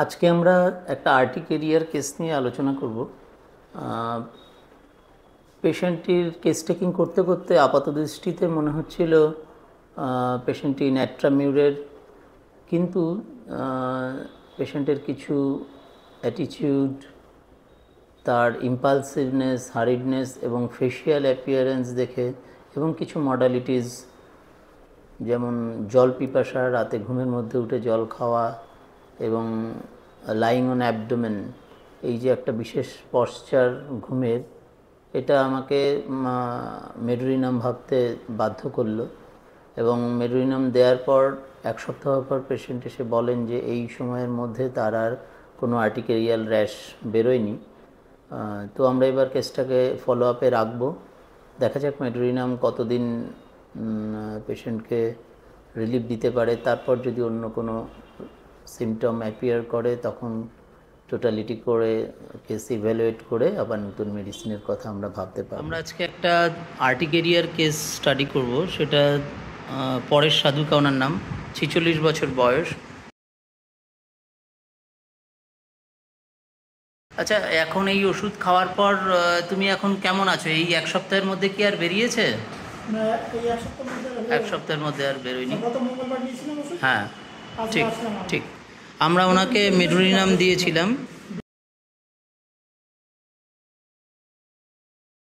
আজকে আমরা একটা আর্টিকেরিয়ার কেস নিয়ে আলোচনা করব। পেশেন্টটির কেস টেকিং করতে করতে আপাতদৃষ্টিতে মনে হচ্ছিল পেশেন্টটি ন্যাট্রামিউরের, কিন্তু পেশেন্টের কিছু অ্যাটিটিউড, তার ইম্পালসিভনেস, হারিডনেস এবং ফেশিয়াল অ্যাপিয়ারেন্স দেখে এবং কিছু মডালিটিস যেমন জল পিপাসা, রাতে ঘুমের মধ্যে উঠে জল খাওয়া এবং লাইং অন অ্যাবডোমেন, এই যে একটা বিশেষ পশ্চার ঘুমের, এটা আমাকে মেডোরিনাম ভাবতে বাধ্য করলো। এবং মেডোরিনাম দেওয়ার পর 1 সপ্তাহ পর পেশেন্ট এসে বলেন যে এই সময়ের মধ্যে তার আর কোনো আর্টিকেরিয়াল র্যাশ বেরোয়নি। তো আমরা এবার কেসটাকে ফলো আপে রাখবো, দেখা যাক মেডোরিনাম কতদিন পেশেন্টকে রিলিফ দিতে পারে। তারপর যদি অন্য কোনো সিমটম অ্যাপিয়ার করে তখন টোটালিটি করে কেস ইভ্যালুয়েট করে আবার নতুন মেডিসিনের কথা আমরা ভাবতে পারি। আমরা আজকে একটা আর্টিকেরিয়ার কেস স্টাডি করব, সেটা পরেশ সাধুকা ওনার নাম, 46 বছর বয়স। আচ্ছা, এখন এই ওষুধ খাওয়ার পর তুমি এখন কেমন আছো? এই 1 সপ্তাহের মধ্যে কি আর বেরিয়েছে? এক সপ্তাহের মধ্যে আর বেরোয়নি। হ্যাঁ, ঠিক ঠিক। আমরা ওনাকে মেডোরিনাম দিয়েছিলাম